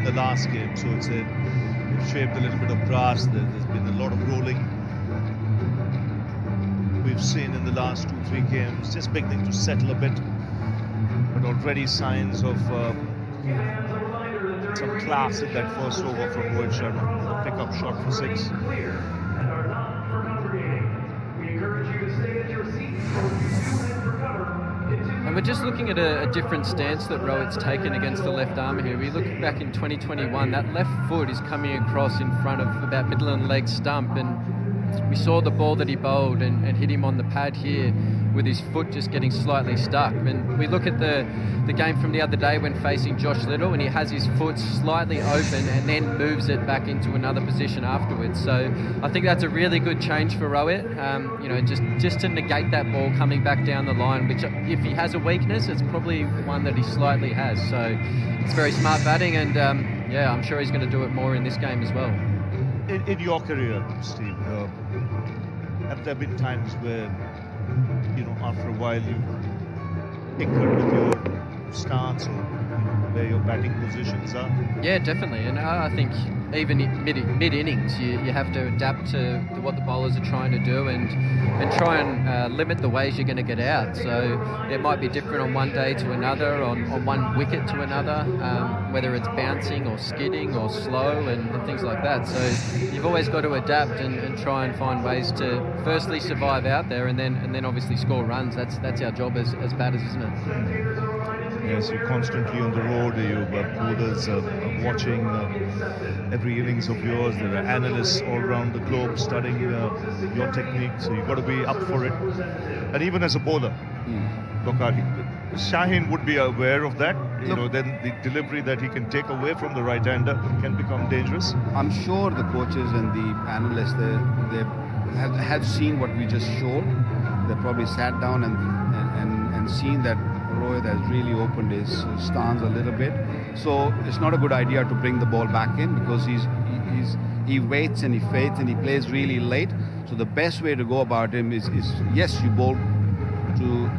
the last game, so it's shaped a little bit of grass. There's been a lot of rolling. We've seen in the last 2-3 games, just beginning to settle a bit, but already signs of some class in that first over from Rohit Sharma. Pick-up shot for 6. And we're just looking at a different stance that Rohit's taken against the left arm here. We look back in 2021, that left foot is coming across in front of about middle and leg stump, and we saw the ball that he bowled and hit him on the pad here with his foot just getting slightly stuck. And we look at the game from the other day when facing Josh Little, and he has his foot slightly open and then moves it back into another position afterwards. So I think that's a really good change for Rohit, just to negate that ball coming back down the line, which if he has a weakness, it's probably one that he slightly has. So it's very smart batting, and I'm sure he's going to do it more in this game as well. In your career, Steve, have there been times where, after a while you tinkered with your stance or where your batting positions are? Yeah, definitely. And I think even in mid-innings, you have to adapt to what the bowlers are trying to do and try and limit the ways you're going to get out. So it might be different on one day to another, on one wicket to another, whether it's bouncing or skidding or slow and things like that. So you've always got to adapt and try and find ways to firstly survive out there and then obviously score runs. That's our job as batters, isn't it? Yes, you're constantly on the road. Bowlers are watching every innings of yours. There are analysts all around the globe studying your technique, so you've got to be up for it. And even as a bowler, Shaheen would be aware of that. Then the delivery that he can take away from the right-hander can become dangerous. I'm sure the coaches and the analysts they have seen what we just showed. They probably sat down and seen that Rohit has really opened his stance a little bit. So it's not a good idea to bring the ball back in, because he waits and he waits and he plays really late. So the best way to go about him is yes, you bowl to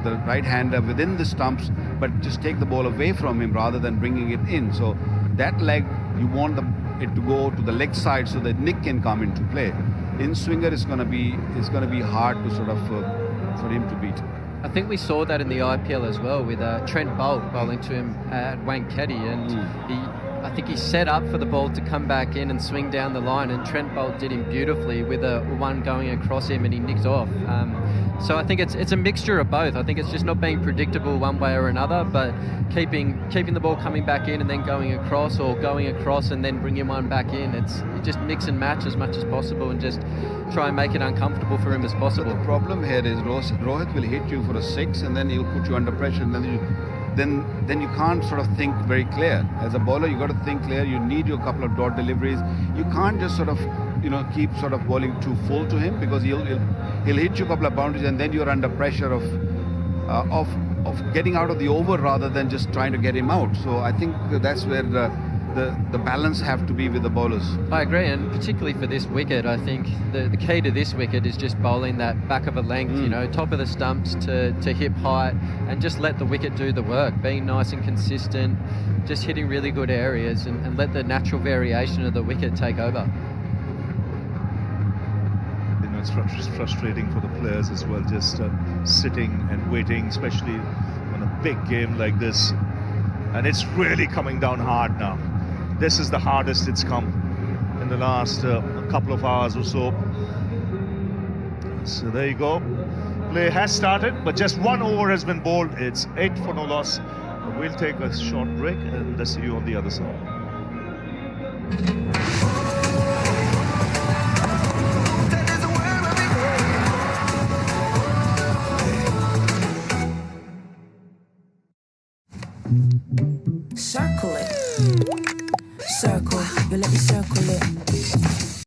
the right-hander within the stumps, but just take the ball away from him rather than bringing it in. So that leg, you want it to go to the leg side so that Nick can come into play. In swinger, it's going to be hard to sort of for him to beat. I think we saw that in the IPL as well with Trent Boult bowling to him at Wankhede, and I think he set up for the ball to come back in and swing down the line, and Trent Boult did him beautifully with a one going across him and he nicked off. So I think it's a mixture of both. I think it's just not being predictable one way or another, but keeping the ball coming back in and then going across, or going across and then bringing one back in. You just mix and match as much as possible and just try and make it uncomfortable for him as possible. The problem here is Rohit will hit you for a 6 and then he'll put you under pressure, and then you can't sort of think very clear. As a bowler, you got to think clear. You need your couple of dot deliveries. You can't just sort of keep sort of bowling too full to him, because he'll hit you a couple of boundaries and then you're under pressure of getting out of the over rather than just trying to get him out. So I think that's where the balance have to be with the bowlers. I agree, and particularly for this wicket, I think the key to this wicket is just bowling that back of a length, top of the stumps to hip height, and just let the wicket do the work, being nice and consistent, just hitting really good areas, and let the natural variation of the wicket take over. It's frustrating for the players as well, just sitting and waiting, especially on a big game like this. And it's really coming down hard now. This is the hardest it's come in the last couple of hours or so. So there you go. Play has started, but just one over has been bowled. It's 8 for no loss. We'll take a short break and let's see you on the other side. Circle it. Circle, you let me circle it.